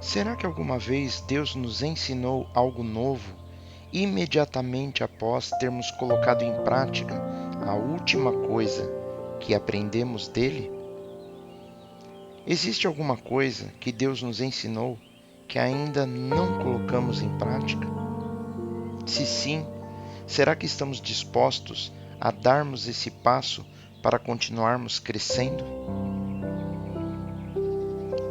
Será que alguma vez Deus nos ensinou algo novo imediatamente após termos colocado em prática a última coisa que aprendemos dele? Existe alguma coisa que Deus nos ensinou que ainda não colocamos em prática? Se sim, será que estamos dispostos a darmos esse passo para continuarmos crescendo?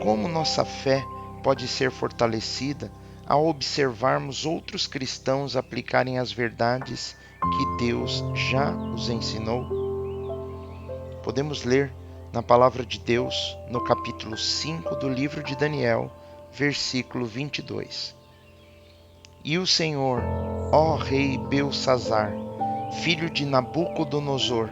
Como nossa fé pode ser fortalecida ao observarmos outros cristãos aplicarem as verdades que Deus já os ensinou? Podemos ler na palavra de Deus no capítulo 5 do livro de Daniel, versículo 22. E o Senhor, ó rei Belsazar, filho de Nabucodonosor,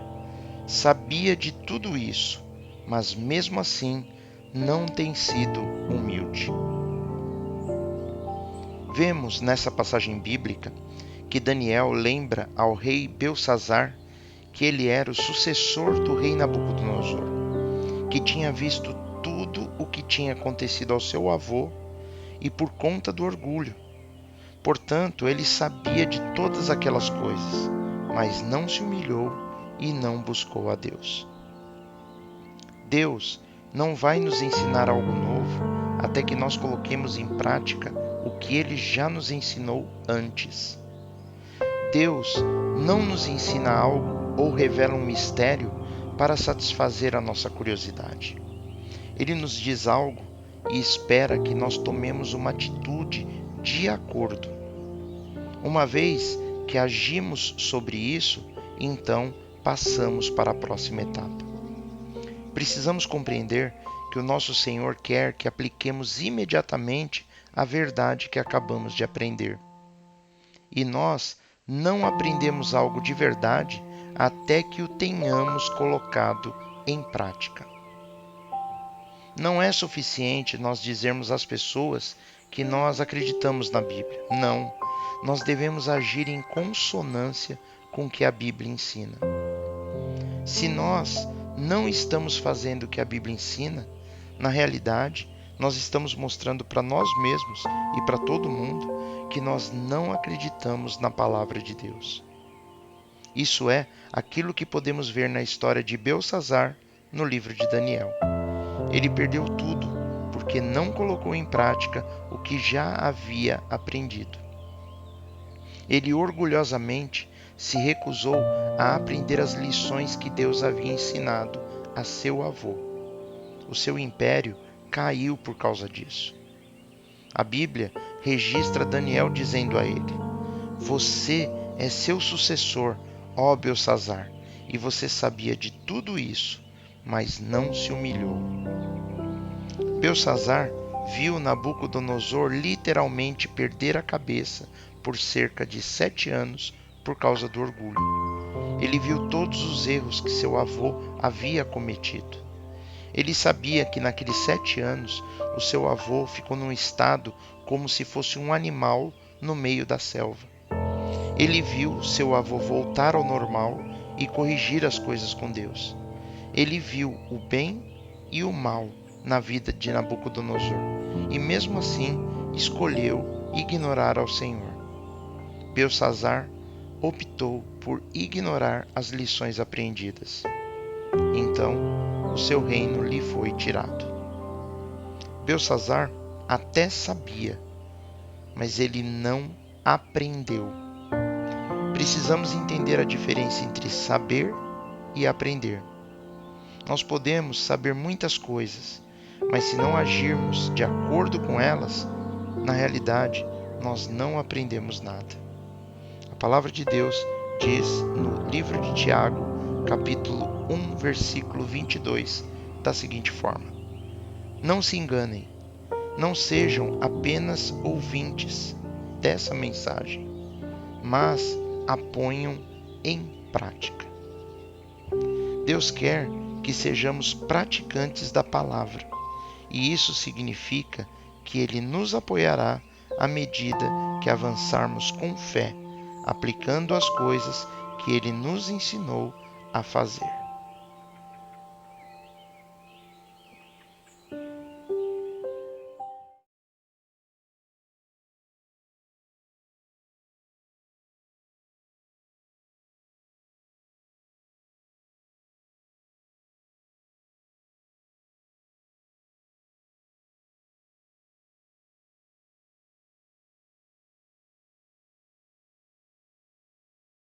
sabia de tudo isso, mas mesmo assim não tem sido humilde. Vemos nessa passagem bíblica que Daniel lembra ao rei Belsazar que ele era o sucessor do rei Nabucodonosor, que tinha visto tudo o que tinha acontecido ao seu avô e por conta do orgulho. Portanto, ele sabia de todas aquelas coisas, mas não se humilhou e não buscou a Deus. Deus não vai nos ensinar algo novo até que nós coloquemos em prática o que ele já nos ensinou antes. Deus não nos ensina algo ou revela um mistério para satisfazer a nossa curiosidade. Ele nos diz algo e espera que nós tomemos uma atitude de acordo. Uma vez que agimos sobre isso, então passamos para a próxima etapa. Precisamos compreender que o nosso Senhor quer que apliquemos imediatamente a verdade que acabamos de aprender. E nós não aprendemos algo de verdade até que o tenhamos colocado em prática. Não é suficiente nós dizermos às pessoas que nós acreditamos na Bíblia. Não, nós devemos agir em consonância com o que a Bíblia ensina. Se nós não estamos fazendo o que a Bíblia ensina, na realidade, nós estamos mostrando para nós mesmos e para todo mundo que nós não acreditamos na palavra de Deus. Isso é aquilo que podemos ver na história de Belsazar no livro de Daniel. Ele perdeu tudo porque não colocou em prática o que já havia aprendido. Ele orgulhosamente se recusou a aprender as lições que Deus havia ensinado a seu avô. O seu império caiu por causa disso. A Bíblia registra Daniel dizendo a ele: "Você é seu sucessor, ó Belsazar, e você sabia de tudo isso, mas não se humilhou." Belsazar viu Nabucodonosor literalmente perder a cabeça por cerca de 7 anos por causa do orgulho. Ele viu todos os erros que seu avô havia cometido. Ele sabia que naqueles 7 anos o seu avô ficou num estado como se fosse um animal no meio da selva. Ele viu seu avô voltar ao normal e corrigir as coisas com Deus. Ele viu o bem e o mal na vida de Nabucodonosor e mesmo assim escolheu ignorar ao Senhor. Belsazar optou por ignorar as lições aprendidas. Então, o seu reino lhe foi tirado. Belsazar até sabia, mas ele não aprendeu. Precisamos entender a diferença entre saber e aprender. Nós podemos saber muitas coisas, mas se não agirmos de acordo com elas, na realidade, nós não aprendemos nada. A palavra de Deus diz no livro de Tiago, capítulo 1, versículo 22, da seguinte forma: "Não se enganem, não sejam apenas ouvintes dessa mensagem, mas a ponham em prática." Deus quer que sejamos praticantes da palavra, e isso significa que Ele nos apoiará à medida que avançarmos com fé, aplicando as coisas que Ele nos ensinou a fazer.